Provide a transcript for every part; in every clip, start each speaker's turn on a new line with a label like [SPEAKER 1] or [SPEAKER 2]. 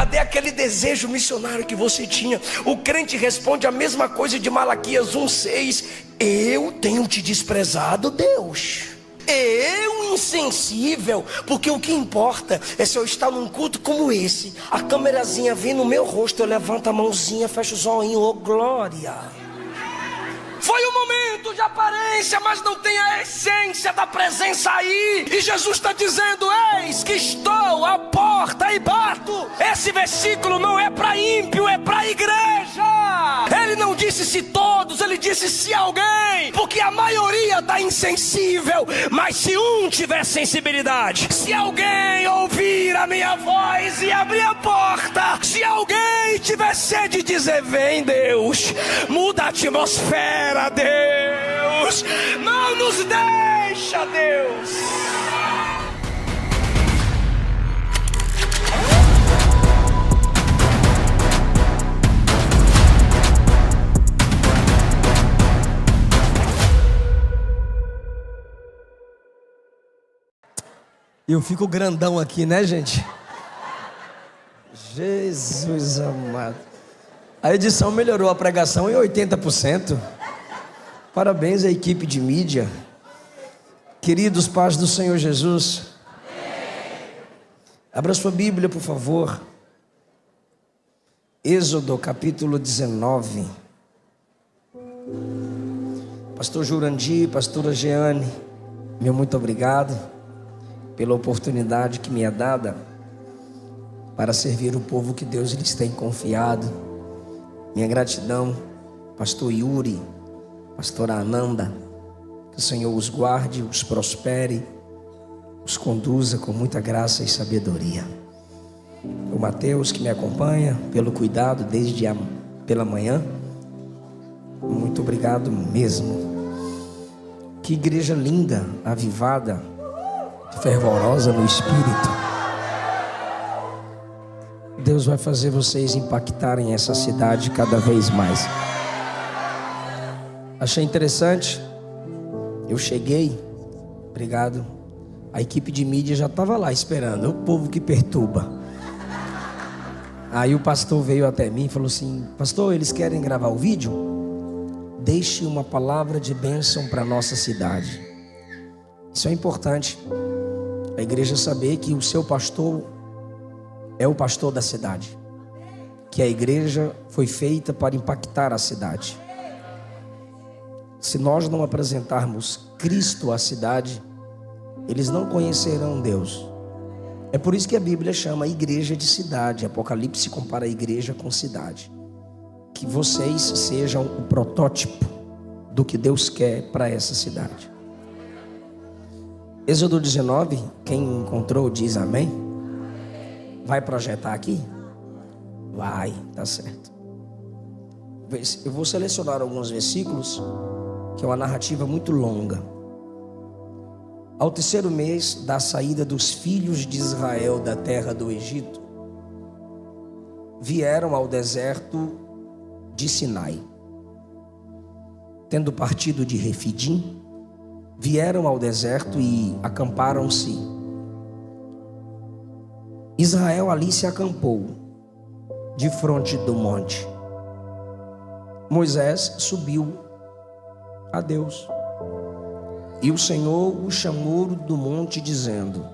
[SPEAKER 1] Cadê aquele desejo missionário que você tinha? O crente responde a mesma coisa de Malaquias 1:6: eu tenho te desprezado, Deus. Eu insensível, porque o que importa é se eu estar num culto como esse, a câmerazinha vem no meu rosto, eu levanto a mãozinha, fecho o zoinho, oh glória. Foi um momento de aparência, mas não tem a essência da presença aí. E Jesus está dizendo: eis que estou à porta e bato. Esse versículo não é para ímpio, é para a igreja. Ele não disse se todos, ele disse se alguém. Porque a maioria está insensível. Mas se um tiver sensibilidade, se alguém ouvir a minha voz e abrir a porta, se alguém tiver sede de dizer: vem Deus, muda a atmosfera, Deus, não nos deixa, Deus. Eu fico grandão aqui, né, gente? Jesus amado. A edição melhorou a pregação em 80%. Parabéns à equipe de mídia. Queridos, paz do Senhor Jesus. Abra sua Bíblia, por favor. Êxodo, capítulo 19. Pastor Jurandir, pastora Jeane, meu muito obrigado pela oportunidade que me é dada para servir o povo que Deus lhes tem confiado. Minha gratidão, pastor Yuri, pastora Ananda, que o Senhor os guarde, os prospere, os conduza com muita graça e sabedoria. O Mateus, que me acompanha, pelo cuidado desde pela manhã, muito obrigado mesmo. Que igreja linda, avivada, fervorosa no Espírito. Deus vai fazer vocês impactarem essa cidade cada vez mais. Achei interessante. Eu cheguei, obrigado. A equipe de mídia já estava lá esperando. O povo que perturba. Aí o pastor veio até mim e falou assim: pastor, eles querem gravar o vídeo? Deixe uma palavra de bênção para a nossa cidade. Isso é importante. A igreja saber que o seu pastor é o pastor da cidade. Que a igreja foi feita para impactar a cidade. Se nós não apresentarmos Cristo à cidade, eles não conhecerão Deus. É por isso que a Bíblia chama a igreja de cidade. Apocalipse compara a igreja com cidade. Que vocês sejam o protótipo do que Deus quer para essa cidade. Êxodo 19, quem encontrou diz amém. Vai projetar aqui? Vai, tá certo. Eu vou selecionar alguns versículos, que é uma narrativa muito longa. Ao terceiro mês da saída dos filhos de Israel da terra do Egito, vieram ao deserto de Sinai. Tendo partido de Refidim, vieram ao deserto e acamparam-se. Israel ali se acampou, de fronte do monte. Moisés subiu a Deus, e o Senhor o chamou do monte, dizendo: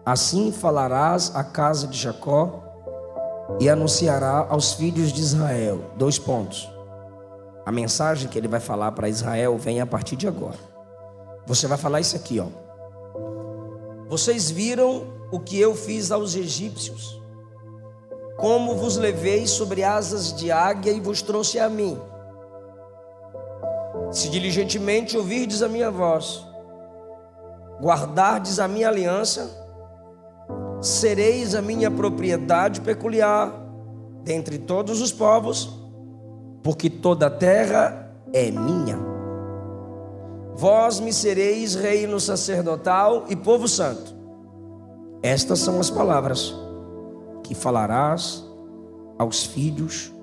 [SPEAKER 1] assim falarás à casa de Jacó e anunciará aos filhos de Israel. 2 pontos. A mensagem que ele vai falar para Israel vem a partir de agora. Você vai falar isso aqui, ó. Vocês viram o que eu fiz aos egípcios, como vos levei sobre asas de águia e vos trouxe a mim. Se diligentemente ouvirdes a minha voz, guardardes a minha aliança, sereis a minha propriedade peculiar dentre todos os povos, porque toda a terra é minha. Vós me sereis reino sacerdotal e povo santo. Estas são as palavras que falarás aos filhos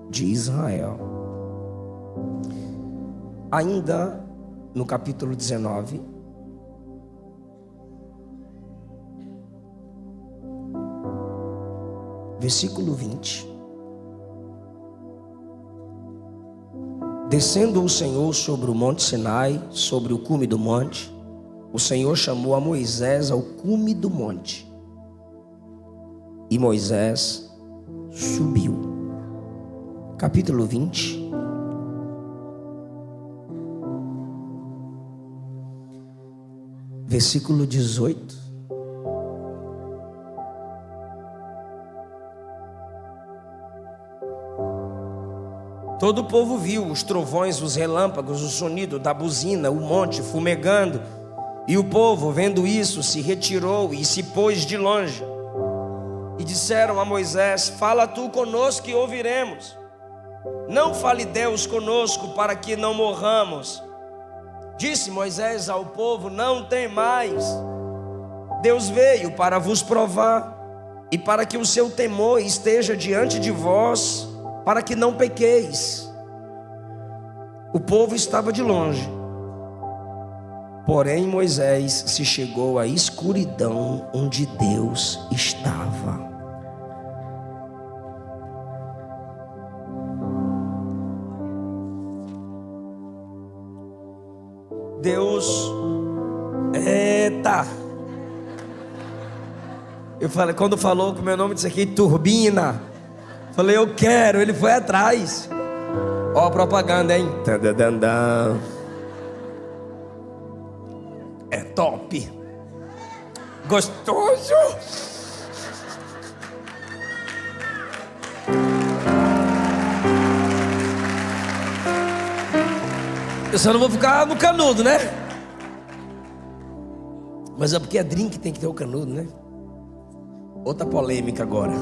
[SPEAKER 1] de Israel. Ainda no capítulo 19, versículo 20. Descendo o Senhor sobre o monte Sinai, sobre o cume do monte, o Senhor chamou a Moisés ao cume do monte. E Moisés subiu. Capítulo 20. Versículo 18. Todo o povo viu os trovões, os relâmpagos, o sonido da buzina, o monte fumegando. E o povo, vendo isso, se retirou e se pôs de longe. E disseram a Moisés: fala tu conosco e ouviremos. Não fale Deus conosco para que não morramos. Disse Moisés ao povo: não temais. Deus veio para vos provar e para que o seu temor esteja diante de vós, para que não pequeis. O povo estava de longe, porém Moisés se chegou à escuridão onde Deus estava. Deus, eita! Eu falei, quando falou que o meu nome disse aqui, turbina. Falei, eu quero, ele foi atrás. Ó a propaganda, hein? É top. Gostoso. Eu só não vou ficar no canudo, né? Mas é porque a drink tem que ter o canudo, né? Outra polêmica agora.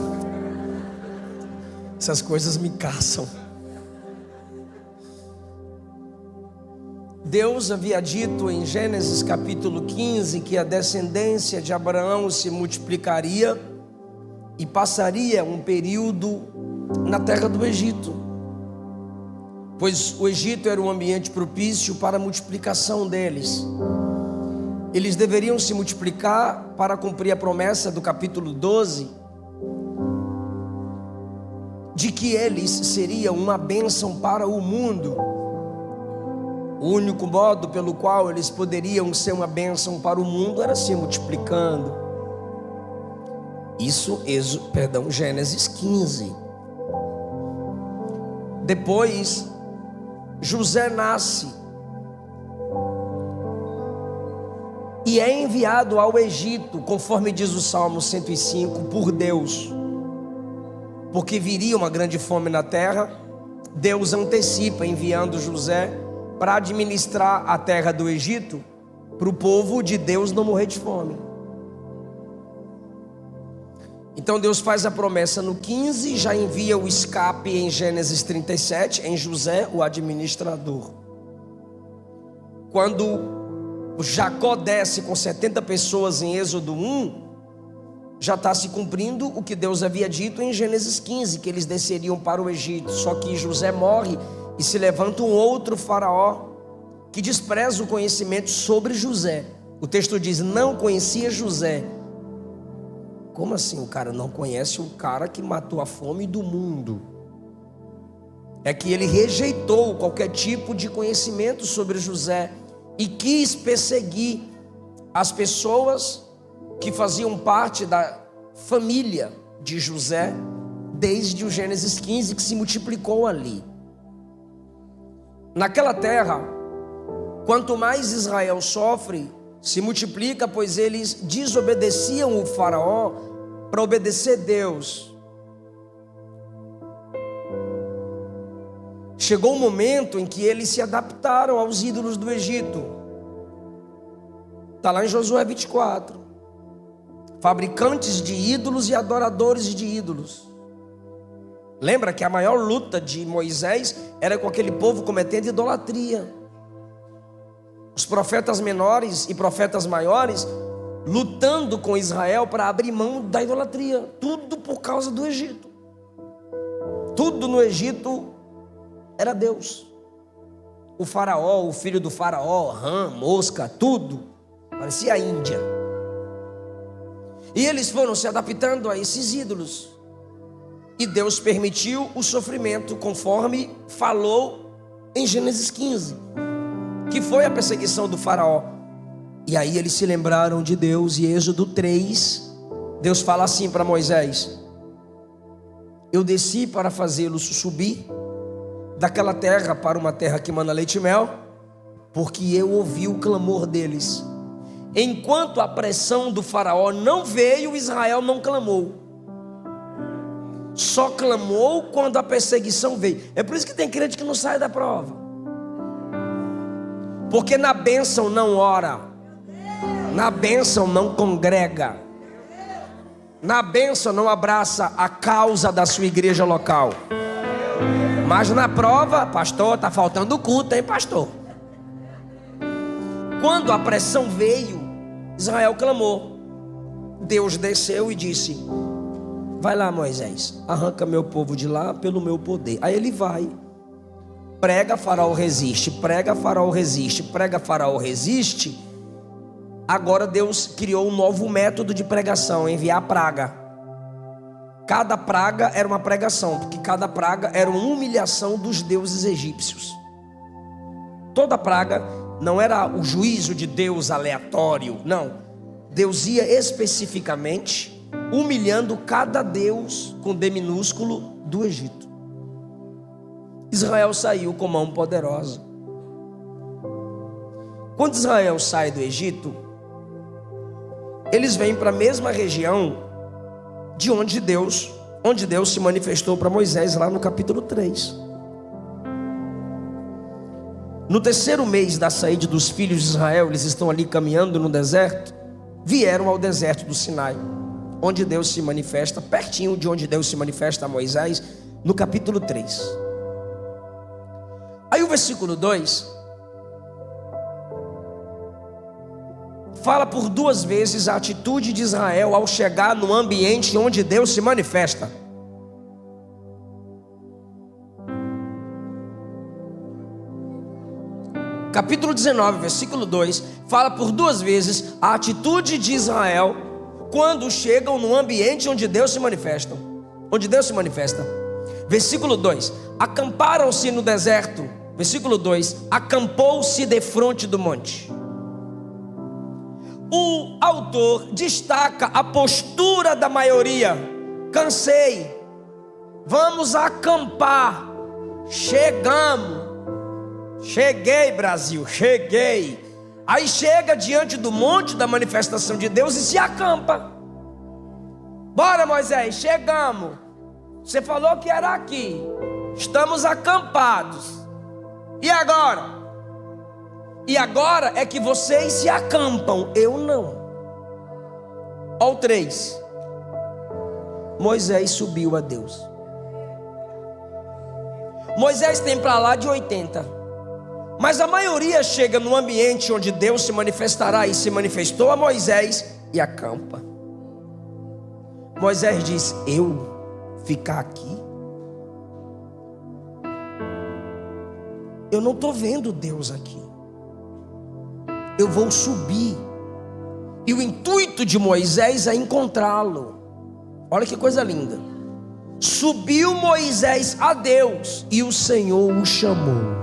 [SPEAKER 1] Essas coisas me caçam. Deus havia dito em Gênesis capítulo 15 que a descendência de Abraão se multiplicaria e passaria um período na terra do Egito, pois o Egito era um ambiente propício para a multiplicação deles. Eles deveriam se multiplicar para cumprir a promessa do capítulo 12, de que eles seriam uma bênção para o mundo. O único modo pelo qual eles poderiam ser uma bênção para o mundo era se multiplicando. Isso, Gênesis 15. Depois, José nasce e é enviado ao Egito, conforme diz o Salmo 105, por Deus, porque viria uma grande fome na terra. Deus antecipa enviando José para administrar a terra do Egito, para o povo de Deus não morrer de fome. Então Deus faz a promessa no 15, já envia o escape em Gênesis 37, em José, o administrador. Quando Jacó desce com 70 pessoas em Êxodo 1, já está se cumprindo o que Deus havia dito em Gênesis 15, que eles desceriam para o Egito. Só que José morre e se levanta um outro faraó que despreza o conhecimento sobre José. O texto diz: não conhecia José. Como assim o cara não conhece o cara que matou a fome do mundo? É que ele rejeitou qualquer tipo de conhecimento sobre José e quis perseguir as pessoas que faziam parte da família de José, desde o Gênesis 15, que se multiplicou ali. Naquela terra, quanto mais Israel sofre, se multiplica, pois eles desobedeciam o faraó para obedecer Deus. Chegou um momento em que eles se adaptaram aos ídolos do Egito. Está lá em Josué 24. Fabricantes de ídolos e adoradores de ídolos. Lembra que a maior luta de Moisés era com aquele povo cometendo idolatria. Os profetas menores e profetas maiores lutando com Israel para abrir mão da idolatria. Tudo por causa do Egito. Tudo no Egito era Deus. O faraó, o filho do faraó, rã, mosca, tudo parecia a Índia. E eles foram se adaptando a esses ídolos. E Deus permitiu o sofrimento, conforme falou em Gênesis 15, que foi a perseguição do faraó. E aí eles se lembraram de Deus. E Êxodo 3, Deus fala assim para Moisés: eu desci para fazê-los subir daquela terra para uma terra que mana leite e mel, porque eu ouvi o clamor deles. Enquanto a pressão do faraó não veio, Israel não clamou. Só clamou quando a perseguição veio. É por isso que tem crente que não sai da prova, porque na bênção não ora, na bênção não congrega, na bênção não abraça a causa da sua igreja local. Mas na prova, pastor, está faltando culto, hein, pastor? Quando a pressão veio, Israel clamou. Deus desceu e disse: vai lá, Moisés, arranca meu povo de lá pelo meu poder. Aí ele vai, prega, faraó resiste, prega, faraó resiste, prega, faraó resiste. Agora Deus criou um novo método de pregação: enviar praga. Cada praga era uma pregação, porque cada praga era uma humilhação dos deuses egípcios. Toda praga não era o juízo de Deus aleatório, não. Deus ia especificamente humilhando cada deus com D minúsculo do Egito. Israel saiu com mão poderosa. Quando Israel sai do Egito, eles vêm para a mesma região de onde Deus se manifestou para Moisés lá no capítulo 3. No terceiro mês da saída dos filhos de Israel, eles estão ali caminhando no deserto, vieram ao deserto do Sinai, onde Deus se manifesta, pertinho de onde Deus se manifesta a Moisés, no capítulo 3. Aí o versículo 2 fala por duas vezes a atitude de Israel ao chegar no ambiente onde Deus se manifesta. Capítulo 19, versículo 2, fala por duas vezes a atitude de Israel quando chegam no ambiente onde Deus se manifesta. Onde Deus se manifesta. Versículo 2: acamparam-se no deserto. Versículo 2: acampou-se defronte do monte. O autor destaca a postura da maioria: cansei, vamos acampar, chegamos. Cheguei, Brasil, cheguei. Aí chega diante do monte da manifestação de Deus e se acampa. Bora, Moisés, chegamos. Você falou que era aqui, estamos acampados. E agora? E agora é que vocês se acampam, eu não. Ó o 3. Moisés subiu a Deus. Moisés tem para lá de 80. Mas a maioria chega no ambiente onde Deus se manifestará e se manifestou a Moisés e acampa. Moisés diz: eu ficar aqui? Eu não estou vendo Deus aqui. Eu vou subir. E o intuito de Moisés é encontrá-lo. Olha que coisa linda. Subiu Moisés a Deus e o Senhor o chamou.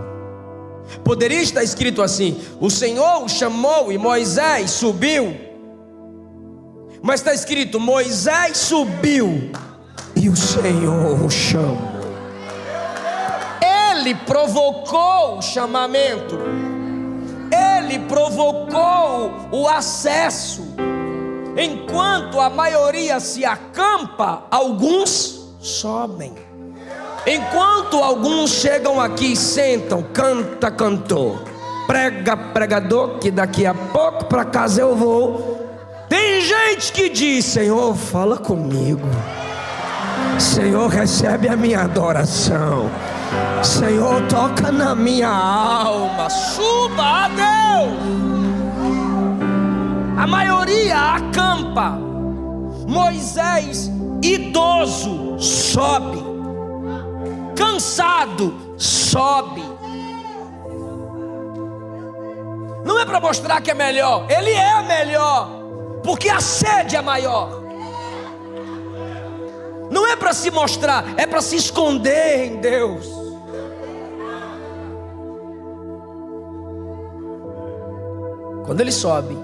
[SPEAKER 1] Poderia estar escrito assim: o Senhor o chamou e Moisés subiu. Mas está escrito: Moisés subiu e o Senhor o chamou. Ele provocou o chamamento, ele provocou o acesso. Enquanto a maioria se acampa, alguns sobem. Enquanto alguns chegam aqui, sentam, canta, cantor, prega, pregador, que daqui a pouco para casa eu vou. Tem gente que diz: Senhor, fala comigo. Senhor, recebe a minha adoração. Senhor, toca na minha alma. Suba a Deus. A maioria acampa. Moisés, idoso, sobe. Cansado, sobe. Não é para mostrar que é melhor, ele é melhor, porque a sede é maior. Não é para se mostrar, é para se esconder em Deus. Quando ele sobe,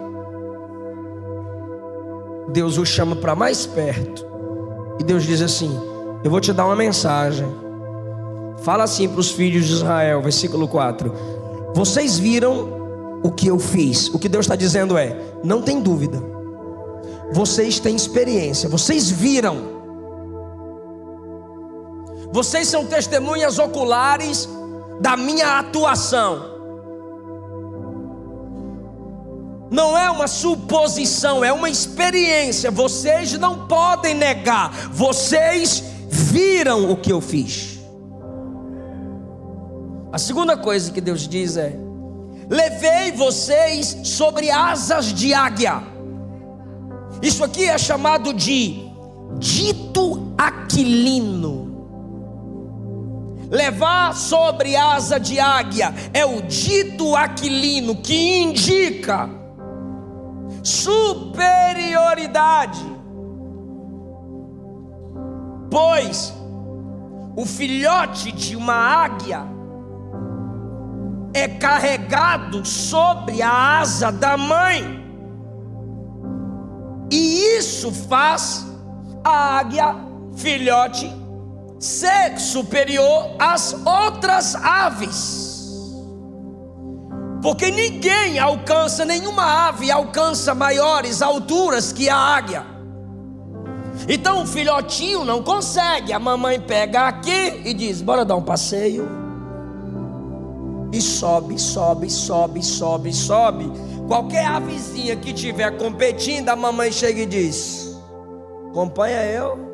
[SPEAKER 1] Deus o chama para mais perto. E Deus diz assim: eu vou te dar uma mensagem. Fala assim para os filhos de Israel, versículo 4: vocês viram o que eu fiz. O que Deus está dizendo é: não tem dúvida, vocês têm experiência, vocês viram, vocês são testemunhas oculares da minha atuação. Não é uma suposição, é uma experiência. Vocês não podem negar, vocês viram o que eu fiz. A segunda coisa que Deus diz é: levei vocês sobre asas de águia. Isso aqui é chamado de dito aquilino. Levar sobre asa de águia é o dito aquilino, que indica superioridade. Pois o filhote de uma águia é carregado sobre a asa da mãe, e isso faz a águia filhote ser superior às outras aves. Porque ninguém alcança, nenhuma ave alcança maiores alturas que a águia. Então o filhotinho não consegue. A mamãe pega aqui e diz: bora dar um passeio. E sobe, sobe, sobe, sobe, sobe. Qualquer avezinha que tiver competindo, a mamãe chega e diz: acompanha eu.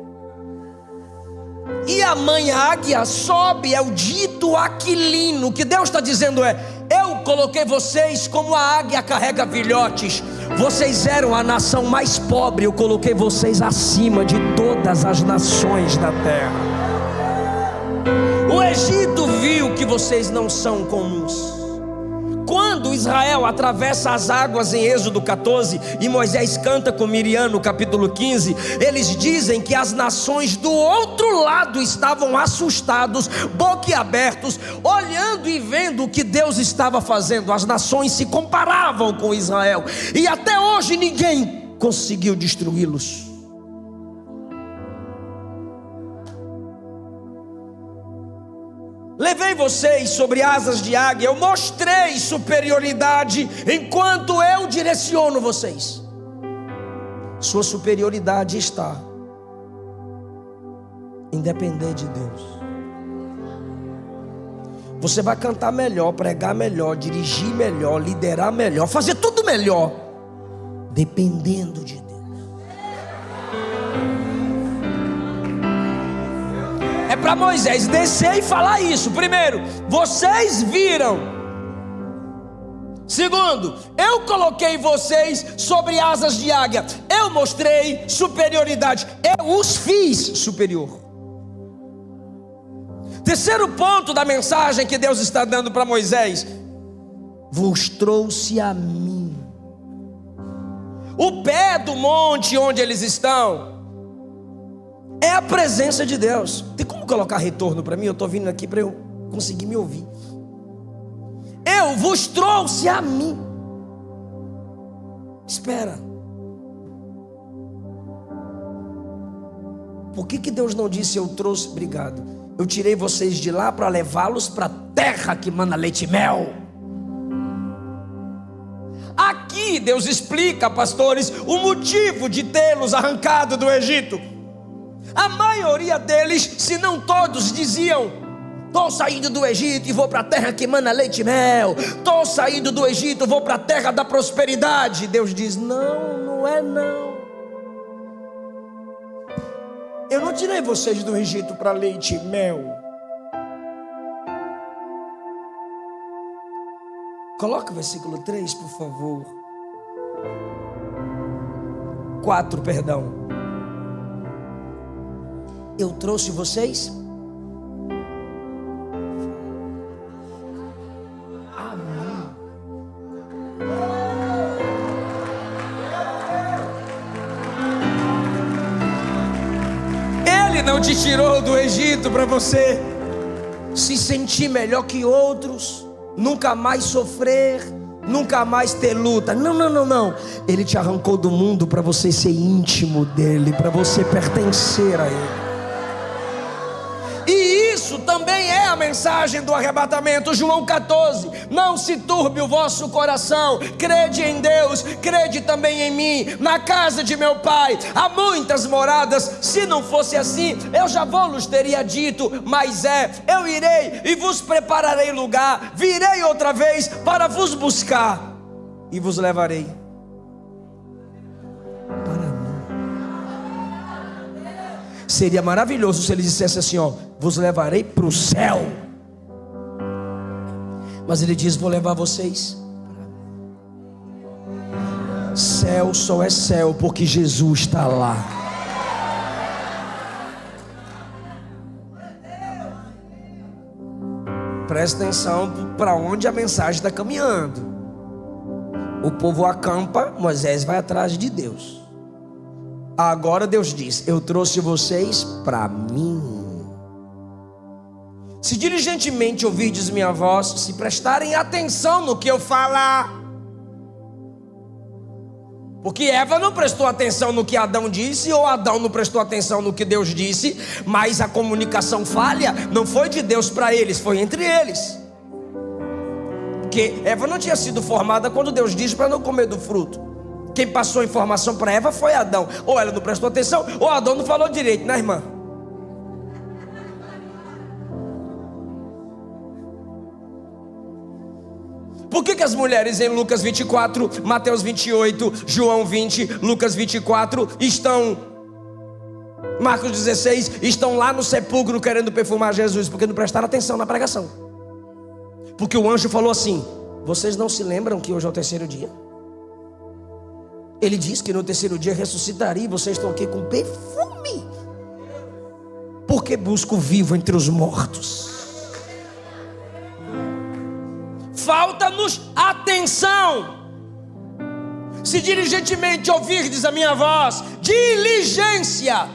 [SPEAKER 1] E a mãe águia sobe, é o dito aquilino. O que Deus está dizendo é: eu coloquei vocês como a águia carrega filhotes. Vocês eram a nação mais pobre, eu coloquei vocês acima de todas as nações da terra. O Egito viu que vocês não são comuns. Quando Israel atravessa as águas em Êxodo 14 e Moisés canta com Miriam no capítulo 15, eles dizem que as nações do outro lado estavam assustados, boquiabertos, olhando e vendo o que Deus estava fazendo. As nações se comparavam com Israel, e até hoje ninguém conseguiu destruí-los. Levei vocês sobre asas de águia, eu mostrei superioridade enquanto eu direciono vocês. Sua superioridade está em depender de Deus. Você vai cantar melhor, pregar melhor, dirigir melhor, liderar melhor, fazer tudo melhor, dependendo de Deus. É para Moisés descer e falar isso. Primeiro, vocês viram. Segundo, eu coloquei vocês sobre asas de águia. Eu mostrei superioridade. Eu os fiz superior. Terceiro ponto da mensagem que Deus está dando para Moisés: vos trouxe a mim. O pé do monte onde eles estão é a presença de Deus. Tem como colocar retorno para mim? Eu estou vindo aqui para eu conseguir me ouvir. Eu vos trouxe a mim. Espera. Por que Deus não disse eu trouxe? Obrigado. Eu tirei vocês de lá para levá-los para a terra que manda leite e mel. Aqui Deus explica, pastores, o motivo de tê-los arrancado do Egito. A maioria deles, se não todos, diziam: estou saindo do Egito e vou para a terra que mana leite e mel. Estou saindo do Egito, vou para a terra da prosperidade. Deus diz: não, não é não. Eu não tirei vocês do Egito para leite e mel. Coloca o versículo 3, por favor. 4, perdão. Eu trouxe vocês a mim. Ele não te tirou do Egito para você se sentir melhor que outros, nunca mais sofrer, nunca mais ter luta. Não. Ele te arrancou do mundo para você ser íntimo dele, para você pertencer a ele. E isso também é a mensagem do arrebatamento. João 14: não se turbe o vosso coração, crede em Deus, crede também em mim. Na casa de meu pai há muitas moradas, se não fosse assim eu já vos teria dito, mas eu irei e vos prepararei lugar, virei outra vez para vos buscar e vos levarei para mim. Seria maravilhoso se ele dissesse assim, vos levarei para o céu. Mas ele diz, vou levar vocês. Céu só é céu porque Jesus está lá. Presta atenção para onde a mensagem está caminhando. O povo acampa, Moisés vai atrás de Deus. Agora Deus diz, eu trouxe vocês para mim. Se diligentemente ouvirdes minha voz, se prestarem atenção no que eu falar. Porque Eva não prestou atenção no que Adão disse, ou Adão não prestou atenção no que Deus disse, mas a comunicação falha não foi de Deus para eles, foi entre eles. Porque Eva não tinha sido formada quando Deus disse para não comer do fruto. Quem passou a informação para Eva foi Adão. Ou ela não prestou atenção, ou Adão não falou direito, né, irmã? Por que as mulheres em Lucas 24, Mateus 28, João 20, Lucas 24 estão, Marcos 16, estão lá no sepulcro querendo perfumar Jesus? Porque não prestaram atenção na pregação. Porque o anjo falou assim, vocês não se lembram que hoje é o terceiro dia? Ele disse que no terceiro dia ressuscitaria, e vocês estão aqui com perfume. Porque busca o vivo entre os mortos. Falta-nos atenção. Se diligentemente ouvirdes a minha voz, diligência,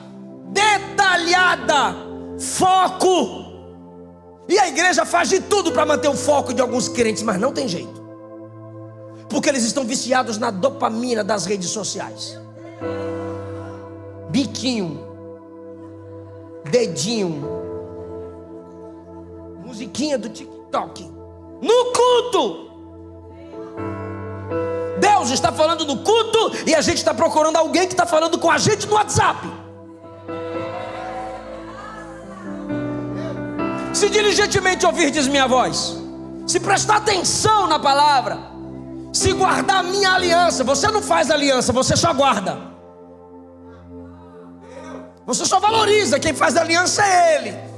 [SPEAKER 1] detalhada, foco. E a igreja faz de tudo para manter o foco de alguns crentes, mas não tem jeito. Porque eles estão viciados na dopamina das redes sociais. Biquinho, dedinho, musiquinha do TikTok. No culto, Deus está falando no culto e a gente está procurando alguém que está falando com a gente no WhatsApp. Se diligentemente ouvirdes minha voz, se prestar atenção na palavra, se guardar a minha aliança. Você não faz aliança, você só guarda. Você só valoriza, quem faz aliança é Ele.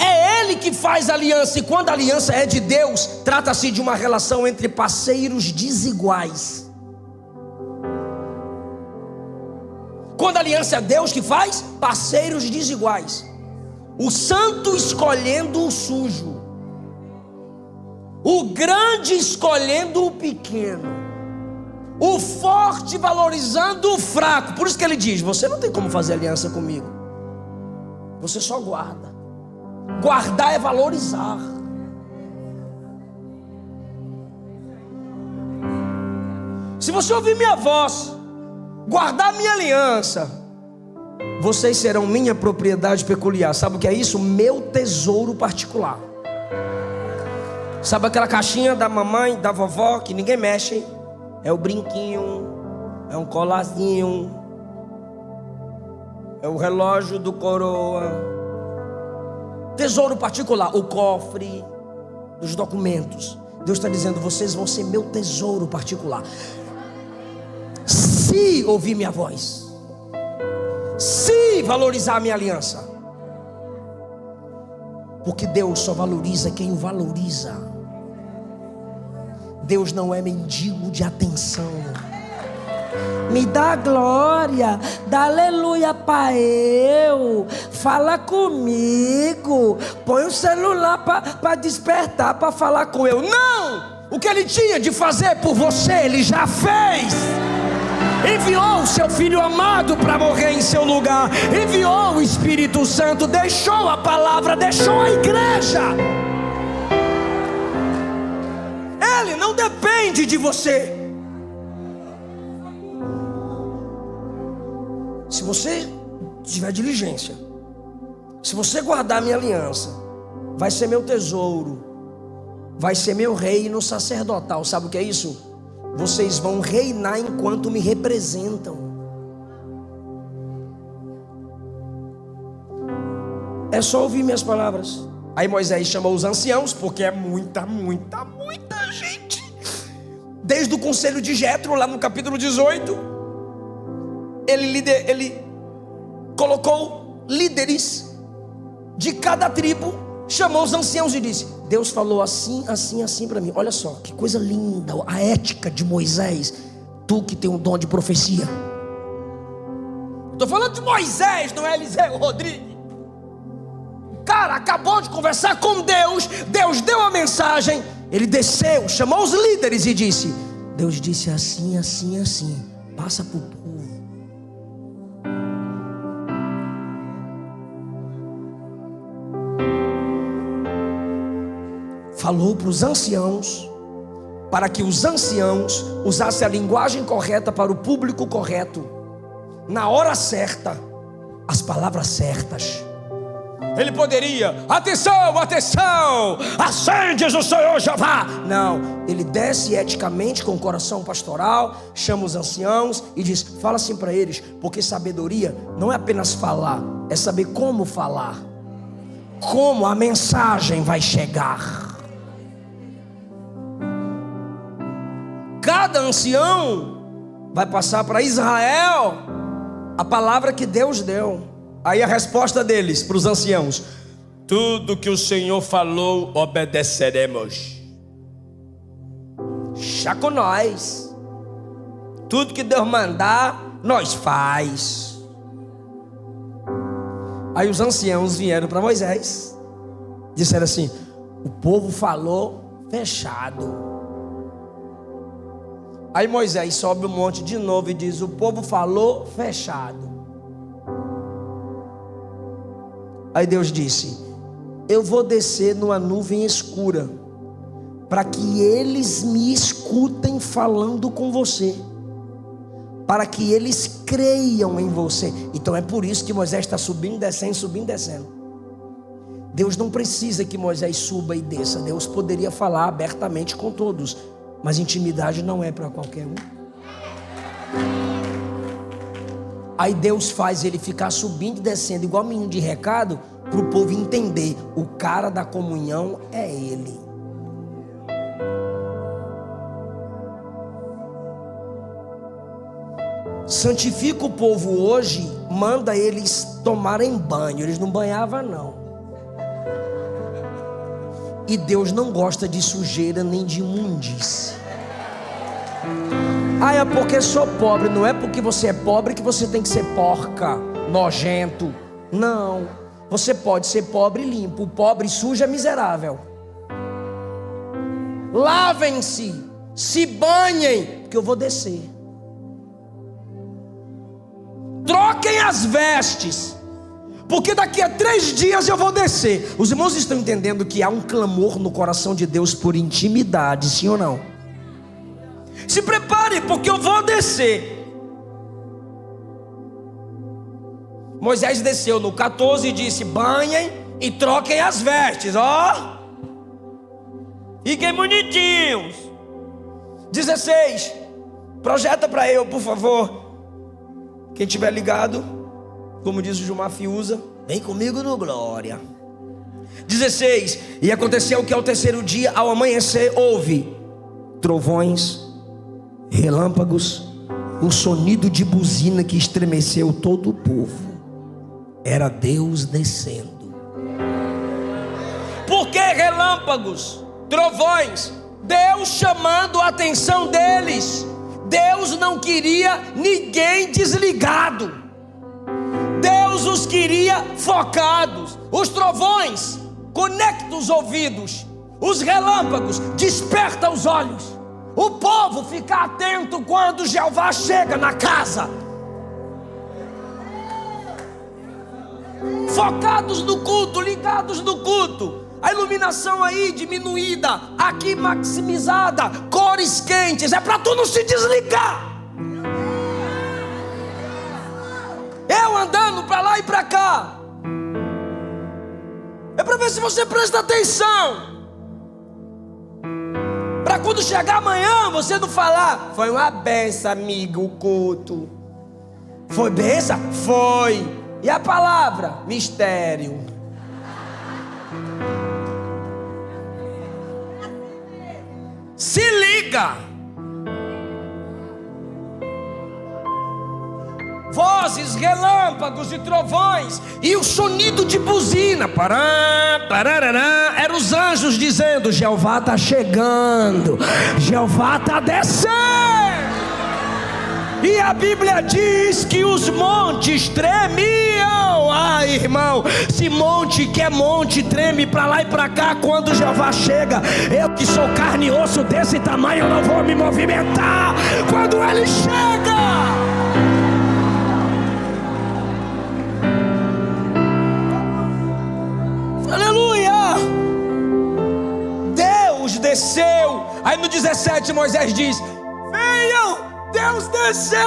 [SPEAKER 1] É Ele que faz aliança. E quando a aliança é de Deus, trata-se de uma relação entre parceiros desiguais. Quando a aliança é Deus que faz, parceiros desiguais. O santo escolhendo o sujo, o grande escolhendo o pequeno, o forte valorizando o fraco. Por isso que ele diz, você não tem como fazer aliança comigo, você só guarda. Guardar é valorizar. Se você ouvir minha voz, guardar minha aliança, vocês serão minha propriedade peculiar. Sabe o que é isso? Meu tesouro particular. Sabe aquela caixinha da mamãe, da vovó, que ninguém mexe? É o brinquinho, é um colarzinho, é o relógio do coroa. Tesouro particular, o cofre dos documentos. Deus está dizendo, vocês vão ser meu tesouro particular. Se ouvir minha voz, se valorizar a minha aliança. Porque Deus só valoriza quem o valoriza. Deus não é mendigo de atenção. Me dá glória, dá aleluia para eu. Fala comigo. Põe o celular para despertar, para falar com eu. Não! O que Ele tinha de fazer por você, Ele já fez. enviou o seu Filho amado para morrer em seu lugar, enviou o Espírito Santo, deixou a palavra, deixou a igreja. Ele não depende de você. Se você tiver diligência, se você guardar a minha aliança, vai ser meu tesouro, vai ser meu reino sacerdotal. Sabe o que é isso? Vocês vão reinar enquanto me representam. É só ouvir minhas palavras. Aí Moisés chamou os anciãos, porque é muita gente. Desde o conselho de Jetro, lá no capítulo 18, ele colocou líderes de cada tribo, chamou os anciãos e disse: Deus falou assim, assim, assim para mim. Olha só, que coisa linda, a ética de Moisés. Tu que tem um dom de profecia. Estou falando de Moisés, não é Eliseu Rodrigues. Cara, acabou de conversar com Deus. Deus deu a mensagem. Ele desceu, chamou os líderes e disse: Deus disse assim, assim, assim. Passa para o povo. Falou para os anciãos, para que os anciãos usassem a linguagem correta para o público correto, na hora certa, as palavras certas. Ele poderia: atenção, atenção, acendes o Senhor Jeová. Não, ele desce eticamente com o coração pastoral, chama os anciãos e diz: fala assim para eles, porque sabedoria não é apenas falar, é saber como falar, como a mensagem vai chegar. Cada ancião vai passar para Israel a palavra que Deus deu. Aí a resposta deles para os anciãos: tudo que o Senhor falou obedeceremos. Já com nós, tudo que Deus mandar, nós faz. Aí os anciãos vieram para Moisés, disseram assim: o povo falou fechado. Aí Moisés sobe o monte de novo e diz: o povo falou fechado. Aí Deus disse: eu vou descer numa nuvem escura, para que eles me escutem falando com você, para que eles creiam em você. Então é por isso que Moisés está subindo e descendo, subindo e descendo. Deus não precisa que Moisés suba e desça. Deus poderia falar abertamente com todos, mas intimidade não é para qualquer um. Aí Deus faz ele ficar subindo e descendo igual menino de recado, para o povo entender: o cara da comunhão é ele. Santifica o povo hoje, manda eles tomarem banho. Eles não banhavam não. E Deus não gosta de sujeira nem de imundície. Ah, é porque sou pobre. Não é porque você é pobre que você tem que ser porca, nojento. Não, você pode ser pobre e limpo. O pobre sujo é miserável. Lavem-se, se banhem, porque eu vou descer. Troquem as vestes, porque daqui a 3 dias eu vou descer. Os irmãos estão entendendo que há um clamor no coração de Deus por intimidade, sim ou não? Se prepare, porque eu vou descer. Moisés desceu no 14 e disse: banhem e troquem as vestes, ó. Fiquem bonitinhos. 16, projeta para eu, por favor. Quem tiver ligado, como diz o Gilmar Fiuza, vem comigo no glória. 16, e aconteceu que ao 3º dia, ao amanhecer, houve trovões, relâmpagos, um sonido de buzina que estremeceu todo o povo. Era Deus descendo. Por que relâmpagos, trovões? Deus chamando a atenção deles. Deus não queria ninguém desligado. Deus os queria focados. Os trovões conectam os ouvidos. Os relâmpagos despertam os olhos. O povo fica atento quando Jeová chega na casa. Focados no culto, ligados no culto. A iluminação aí diminuída, aqui maximizada, cores quentes. É para tu não se desligar. Eu andando para lá e para cá. É para ver se você presta atenção. Para quando chegar amanhã você não falar: foi uma benção, amigo, o culto. Foi benção? Foi. E a palavra? Mistério. Se liga. Vozes, relâmpagos e trovões e o sonido de buzina. Pará, parará. Eram os anjos dizendo: Jeová está chegando, Jeová está descendo. E a Bíblia diz que os montes tremiam. Ai, irmão, se monte que é monte treme para lá e para cá quando Jeová chega. Eu que sou carne e osso desse tamanho, não vou me movimentar quando ele chega. Aleluia! Deus desceu. Aí no 17 Moisés diz: venham, Deus desceu,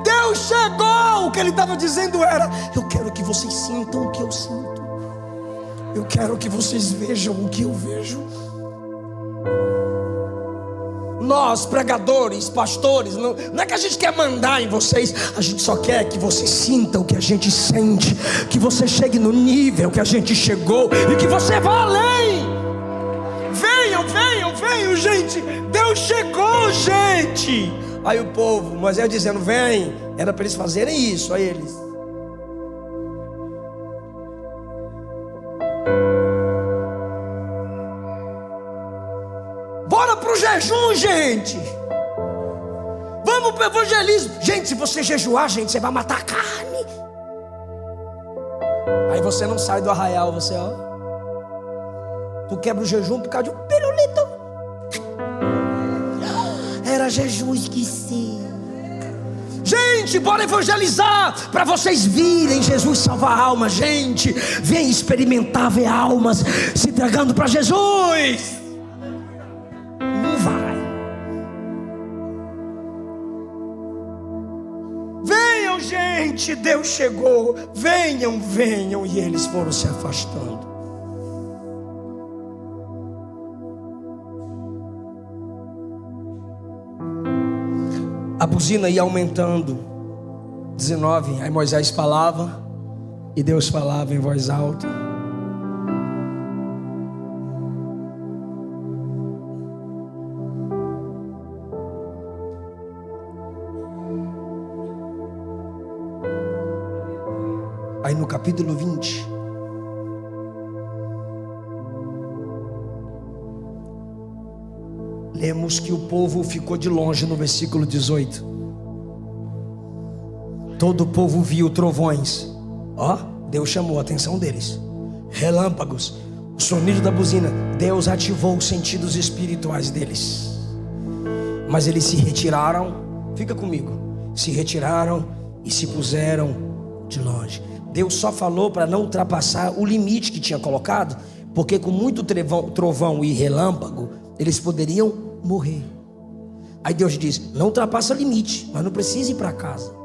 [SPEAKER 1] Deus chegou. O que ele estava dizendo era: eu quero que vocês sintam o que eu sinto, eu quero que vocês vejam o que eu vejo. Nós, pregadores, pastores, não é que a gente quer mandar em vocês, a gente só quer que você sinta o que a gente sente, que você chegue no nível que a gente chegou e que você vá além. Venham, venham, venham, gente, Deus chegou, gente. Aí o povo, Moisés dizendo: vem, era para eles fazerem isso, a eles. Bora pro jejum, gente. Vamos pro evangelismo. Gente, se você jejuar, gente, você vai matar a carne. Aí você não sai do arraial, você, ó. Tu quebra o jejum por causa de um pirulito. Era jejum, esqueci. Gente, bora evangelizar, para vocês virem Jesus salvar almas. Gente, vem experimentar, ver almas se entregando para Jesus. Não vai. Venham, gente, Deus chegou. Venham, venham. E eles foram se afastando. A buzina ia aumentando. 19, aí Moisés falava e Deus falava em voz alta. Aí no capítulo 20, lemos que o povo ficou de longe no versículo 18. Todo o povo viu trovões. Ó, Deus chamou a atenção deles. Relâmpagos, o sonido da buzina. Deus ativou os sentidos espirituais deles. Mas eles se retiraram. Fica comigo. Se retiraram e se puseram de longe. Deus só falou para não ultrapassar o limite que tinha colocado, porque com muito trovão e relâmpago eles poderiam morrer. Aí Deus diz: não ultrapassa o limite, mas não precisa ir para casa.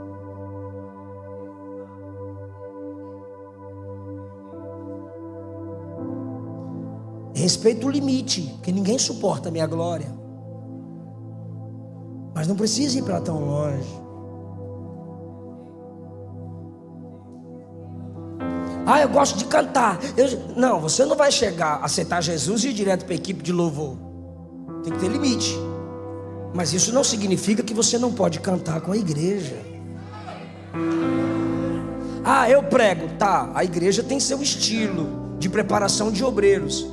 [SPEAKER 1] Respeita o limite, porque ninguém suporta a minha glória, mas não precisa ir para tão longe. Ah, eu gosto de cantar. Não, você não vai chegar a aceitar Jesus e ir direto para a equipe de louvor. Tem que ter limite. Mas isso não significa que você não pode cantar com a igreja. Ah, eu prego. Tá, a igreja tem seu estilo de preparação de obreiros.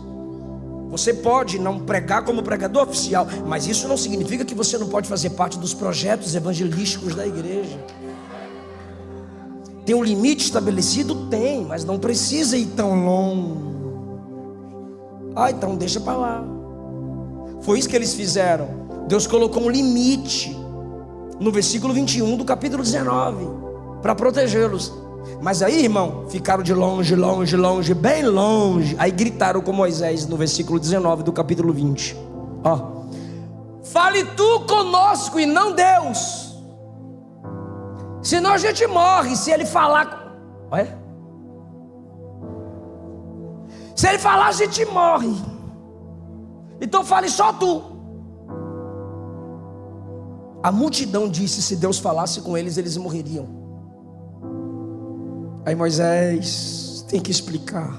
[SPEAKER 1] Você pode não pregar como pregador oficial, mas isso não significa que você não pode fazer parte dos projetos evangelísticos da igreja. Tem um limite estabelecido? Tem, mas não precisa ir tão longe. Ah, então deixa para lá. Foi isso que eles fizeram. Deus colocou um limite no versículo 21 do capítulo 19 para protegê-los. Mas aí, irmão, ficaram de longe, longe, longe, bem longe. Aí gritaram com Moisés no versículo 19 do capítulo 20. Ó: fale tu conosco e não Deus, senão a gente morre se ele falar. Olha, se ele falar, a gente morre. Então fale só tu. A multidão disse: se Deus falasse com eles, eles morreriam. Aí Moisés tem que explicar.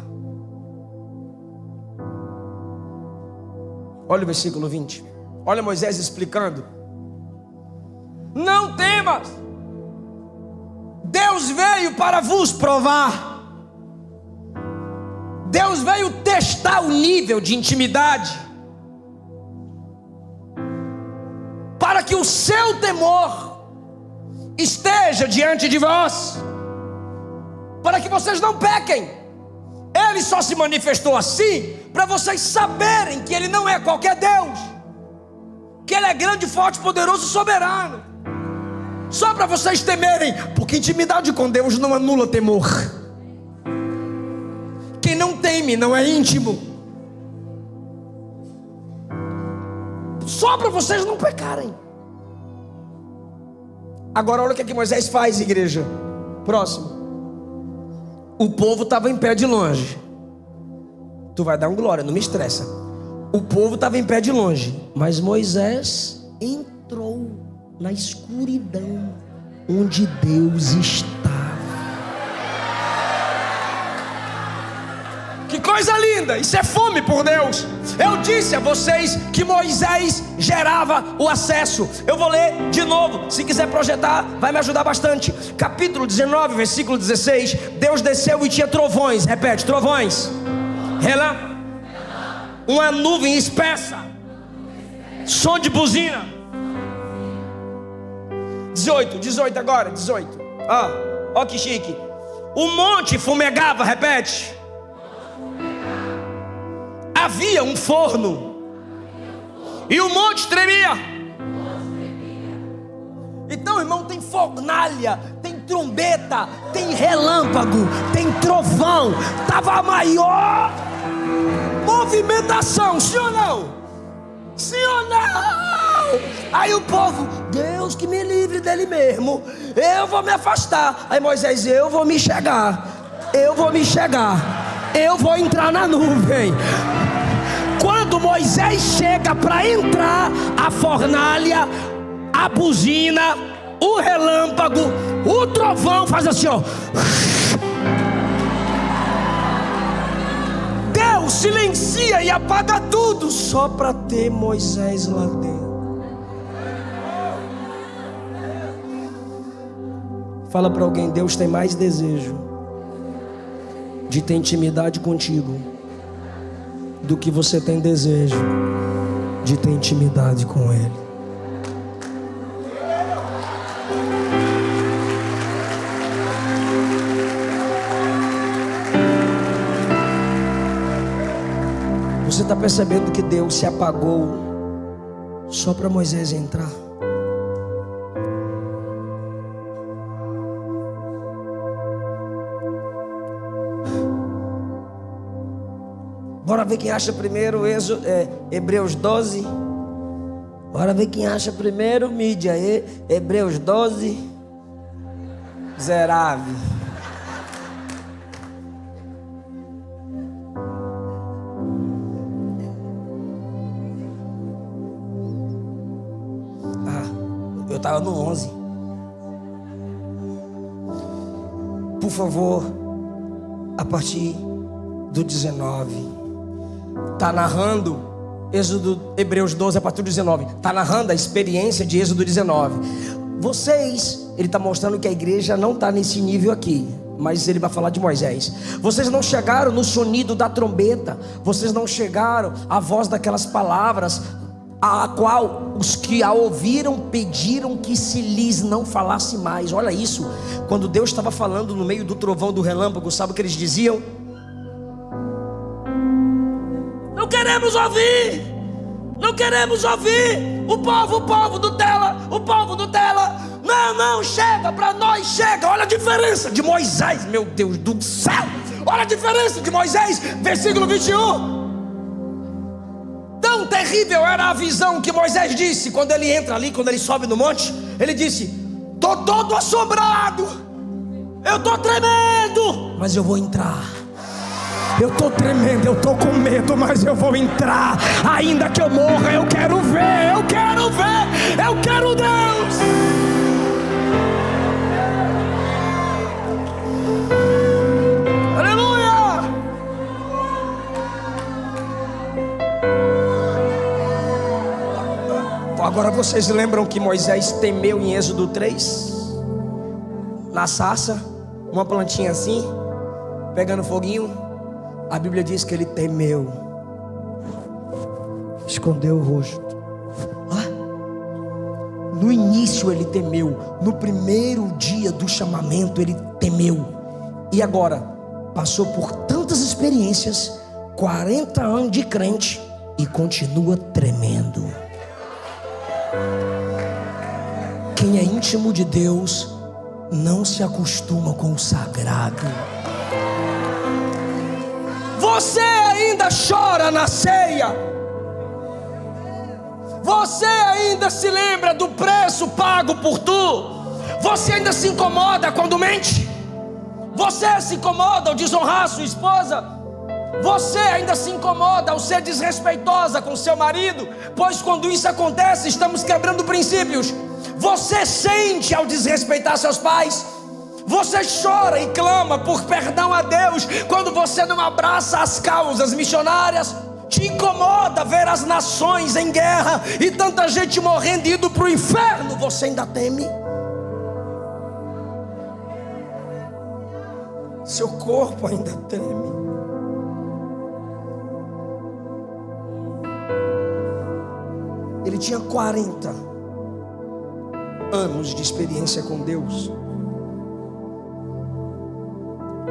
[SPEAKER 1] Olha o versículo 20. Olha Moisés explicando: não temas, Deus veio para vos provar. Deus veio testar o nível de intimidade, para que o seu temor esteja diante de vós, para que vocês não pequem. Ele só se manifestou assim para vocês saberem que Ele não é qualquer Deus, que Ele é grande, forte, poderoso e soberano. Só para vocês temerem, porque intimidade com Deus não anula temor. Quem não teme não é íntimo. Só para vocês não pecarem. Agora olha o que Moisés faz, igreja. Próximo. O povo estava em pé de longe. Tu vai dar um glória, não me estressa. O povo estava em pé de longe, mas Moisés entrou na escuridão onde Deus estava. Que coisa linda, isso é fome por Deus. Eu disse a vocês que Moisés gerava o acesso. Eu vou ler de novo, se quiser projetar vai me ajudar bastante. Capítulo 19, versículo 16. Deus desceu e tinha trovões. Repete: trovões, relâmpago, uma nuvem espessa, som de buzina. 18 agora, 18. Ó que chique. O monte fumegava. Repete: havia um forno e o monte tremia. Então, irmão, tem fornalha, tem trombeta, tem relâmpago, tem trovão. Estava a maior movimentação, sim ou não? Sim ou não? Aí o povo: Deus que me livre dele mesmo, eu vou me afastar. Aí Moisés: eu vou me chegar, eu vou me chegar, eu vou entrar na nuvem. Quando Moisés chega para entrar, a fornalha, a buzina, o relâmpago, o trovão faz assim, ó. Deus silencia e apaga tudo só para ter Moisés lá dentro. Fala para alguém: Deus tem mais desejo de ter intimidade contigo do que você tem desejo de ter intimidade com Ele. Você está percebendo que Deus se apagou só para Moisés entrar? Bora ver quem acha primeiro Hebreus 12. Bora ver quem acha primeiro mídia. Hebreus 12. Miserável. Eu estava no 11. Por favor, a partir do 19. Está narrando Hebreus 12 a partir do 19. Está narrando a experiência de Êxodo 19. Vocês, ele está mostrando que a igreja não está nesse nível aqui, mas ele vai falar de Moisés. Vocês não chegaram no sonido da trombeta, vocês não chegaram à voz daquelas palavras, a qual os que a ouviram pediram que se lhes não falasse mais. Olha isso, quando Deus estava falando no meio do trovão, do relâmpago, sabe o que eles diziam? Não queremos ouvir, Não queremos ouvir o povo Nutella, o povo Nutella. Não, chega, para nós chega. Olha a diferença de Moisés, meu Deus do céu. Olha a diferença de Moisés, versículo 21. Tão terrível era a visão que Moisés disse quando ele entra ali, quando ele sobe no monte. Ele disse: estou todo assombrado, eu estou tremendo, mas eu vou entrar. Eu estou tremendo, eu estou com medo, mas eu vou entrar. Ainda que eu morra, eu quero ver, eu quero ver, eu quero Deus. Aleluia. Agora vocês lembram que Moisés temeu em Êxodo 3? Na sarça, uma plantinha assim, pegando foguinho. A Bíblia diz que ele temeu, escondeu o rosto. No início ele temeu, no primeiro dia do chamamento ele temeu. E agora, passou por tantas experiências, 40 anos de crente, e continua tremendo. Quem é íntimo de Deus não se acostuma com o sagrado. Você ainda chora na ceia. Você ainda se lembra do preço pago por tu. Você ainda se incomoda quando mente. Você se incomoda ao desonrar sua esposa. Você ainda se incomoda ao ser desrespeitosa com seu marido. Pois quando isso acontece, estamos quebrando princípios. Você sente ao desrespeitar seus pais. Você chora e clama por perdão a Deus quando você não abraça as causas missionárias. Te incomoda ver as nações em guerra e tanta gente morrendo e indo para o inferno. Você ainda teme? Seu corpo ainda teme. Ele tinha 40 anos de experiência com Deus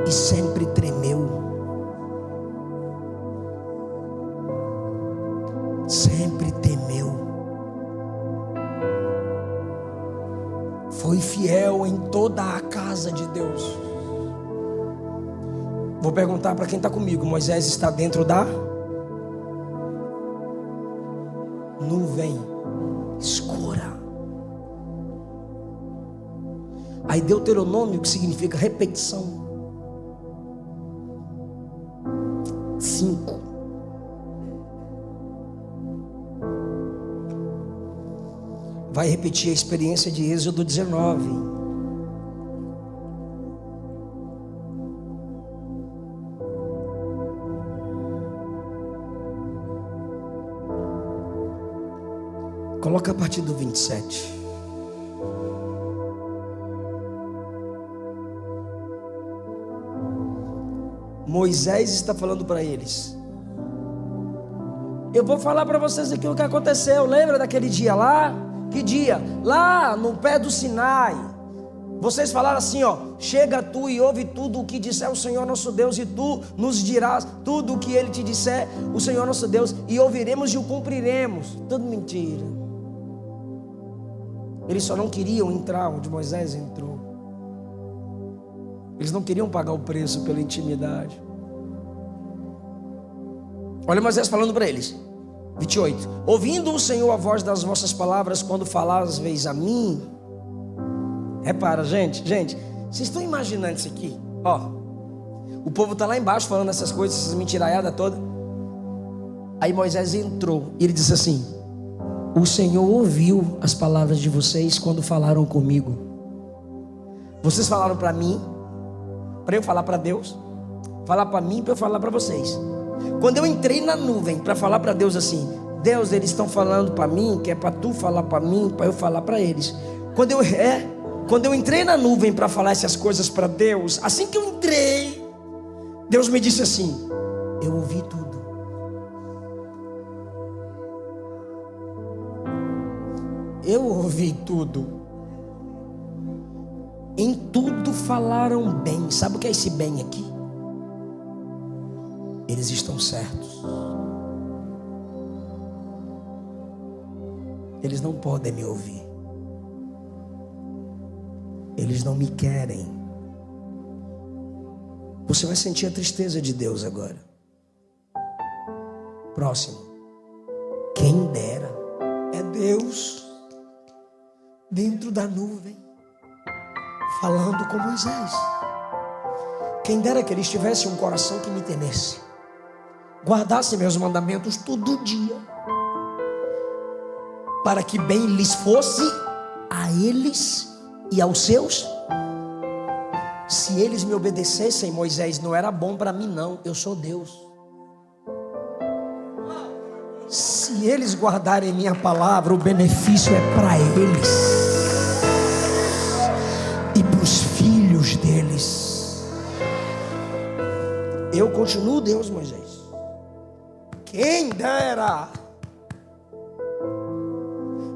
[SPEAKER 1] e sempre tremeu. Sempre temeu. Foi fiel em toda a casa de Deus. Vou perguntar para quem está comigo: Moisés está dentro da nuvem escura. Aí Deuteronômio, que significa repetição, 5. Vai repetir a experiência de Êxodo 19. Coloca a partir do 27. Moisés está falando para eles: eu vou falar para vocês aqui o que aconteceu. Lembra daquele dia lá? Que dia? Lá no pé do Sinai. Vocês falaram assim, ó: chega tu e ouve tudo o que disser o Senhor nosso Deus, e tu nos dirás tudo o que ele te disser, o Senhor nosso Deus, e ouviremos e o cumpriremos. Tudo mentira. Eles só não queriam entrar onde Moisés entrou. Eles não queriam pagar o preço pela intimidade. Olha Moisés falando para eles, 28. Ouvindo o Senhor a voz das vossas palavras, quando falasseis a mim. Repara, gente, vocês estão imaginando isso aqui? Ó, o povo está lá embaixo falando essas coisas, essas mentiraiadas todas. Aí Moisés entrou e ele disse assim: o Senhor ouviu as palavras de vocês quando falaram comigo. Vocês falaram para mim, para eu falar para Deus, falar para mim, para eu falar para vocês. Quando eu entrei na nuvem para falar para Deus assim: Deus, eles estão falando para mim, que é para tu falar para mim, para eu falar para eles. Quando eu entrei na nuvem para falar essas coisas para Deus, assim que eu entrei, Deus me disse assim: eu ouvi tudo. Eu ouvi tudo. Em tudo falaram bem. Sabe o que é esse bem aqui? Eles estão certos. eles não podem me ouvir. Eles não me querem. Você vai sentir a tristeza de Deus agora. Próximo. Quem dera. É Deus dentro da nuvem, falando com Moisés. Quem dera que eles tivessem um coração que me temesse, guardasse meus mandamentos todo dia, para que bem lhes fosse a eles e aos seus. Se eles me obedecessem, Moisés, não era bom para mim não, eu sou Deus. Se eles guardarem minha palavra, o benefício é para eles e para os filhos deles. Eu continuo Deus, Moisés. Quem dera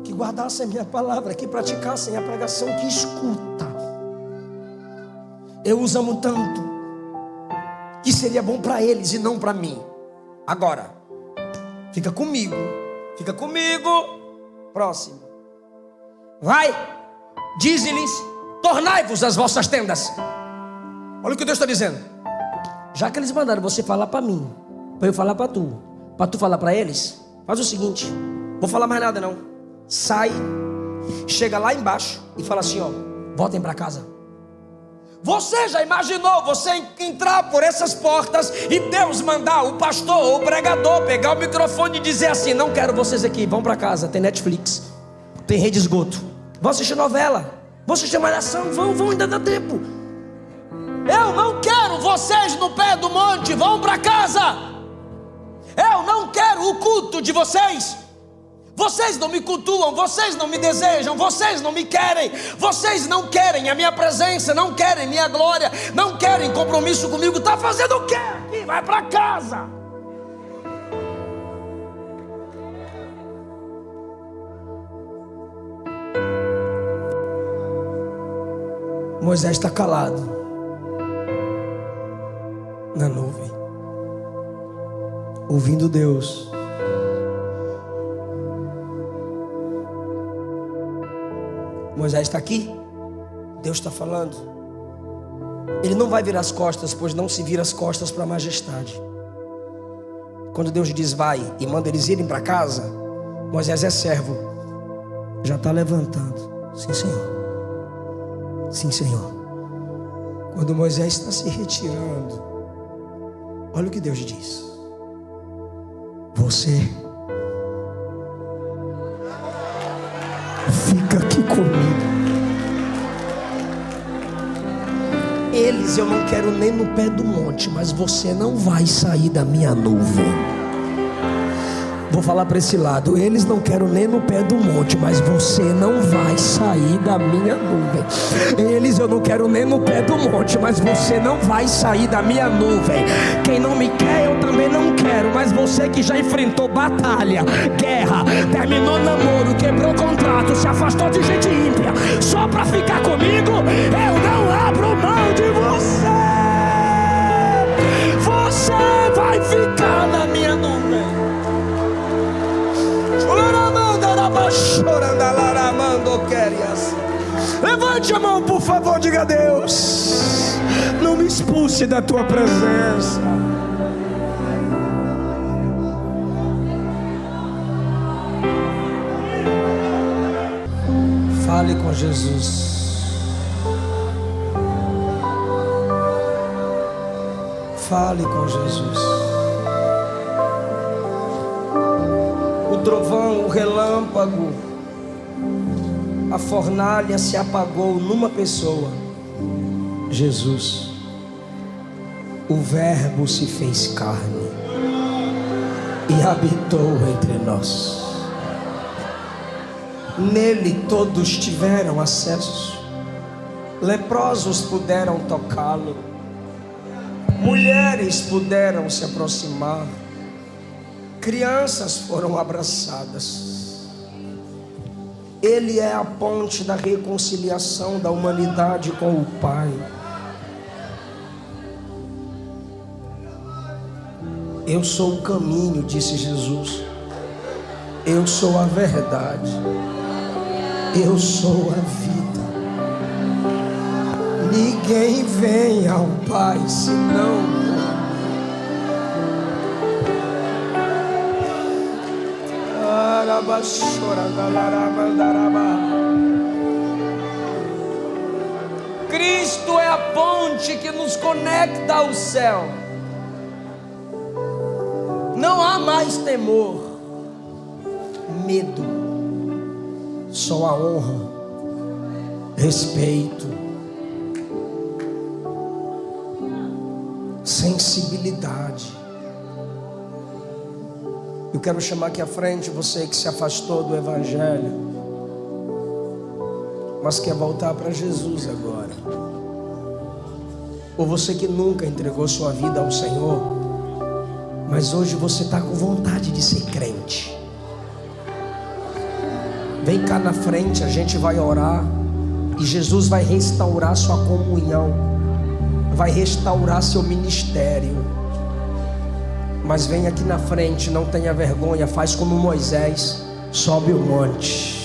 [SPEAKER 1] que guardassem a minha palavra, que praticassem a pregação que escuta. Eu os amo tanto que seria bom para eles e não para mim. Agora, fica comigo. Próximo. Vai, dize-lhes: tornai-vos as vossas tendas. Olha o que Deus está dizendo. Já que eles mandaram você falar para mim, para eu falar para tu falar para eles, faz o seguinte: vou falar mais nada não. Sai, chega lá embaixo e fala assim, ó: voltem para casa. Você já imaginou você entrar por essas portas e Deus mandar o pastor ou o pregador pegar o microfone e dizer assim: não quero vocês aqui, vão para casa, tem Netflix, tem rede esgoto, vão assistir novela, vão assistir malhação, vão, ainda dá tempo. Eu não quero vocês no pé do monte, vão para casa. Eu não quero o culto de vocês. Vocês não me cultuam, vocês não me desejam, vocês não me querem, vocês não querem a minha presença, não querem minha glória, não querem compromisso comigo. Está fazendo o quê aqui? Vai para casa. Moisés está calado na nuvem, ouvindo Deus. Moisés está aqui, Deus está falando. Ele não vai virar as costas, pois não se vira as costas para a majestade. Quando Deus diz vai e manda eles irem para casa, Moisés é servo, já está levantando. Sim, Senhor. Sim, Senhor. Quando Moisés está se retirando, olha o que Deus diz: você fica aqui comigo. Eles eu não quero nem no pé do monte, mas você não vai sair da minha nuvem. Vou falar para esse lado: eles não quero nem no pé do monte, mas você não vai sair da minha nuvem. Eles eu não quero nem no pé do monte, mas você não vai sair da minha nuvem. Quem não me quer eu também não quero, mas você que já enfrentou batalha, guerra, terminou namoro, quebrou contrato, se afastou de gente ímpia só para ficar comigo, eu não abro mão de você. Você vai ficar na minha nuvem. Levante a mão, por favor, diga a Deus: não me expulse da tua presença. Fale com Jesus. Fale com Jesus. O trovão, o relâmpago, a fornalha se apagou numa pessoa: Jesus. O Verbo se fez carne e habitou entre nós. Nele todos tiveram acesso. Leprosos puderam tocá-lo, mulheres puderam se aproximar, crianças foram abraçadas. Ele é a ponte da reconciliação da humanidade com o Pai. Eu sou o caminho, disse Jesus. Eu sou a verdade. Eu sou a vida. Ninguém vem ao Pai senão Cristo é a ponte que nos conecta ao céu. Não há mais temor, medo, só a honra, respeito, sensibilidade. Eu quero chamar aqui à frente você que se afastou do Evangelho, mas quer voltar para Jesus agora. Ou você que nunca entregou sua vida ao Senhor, mas hoje você está com vontade de ser crente. Vem cá na frente, a gente vai orar e Jesus vai restaurar sua comunhão, vai restaurar seu ministério. Mas vem aqui na frente, não tenha vergonha, faz como Moisés, sobe o monte.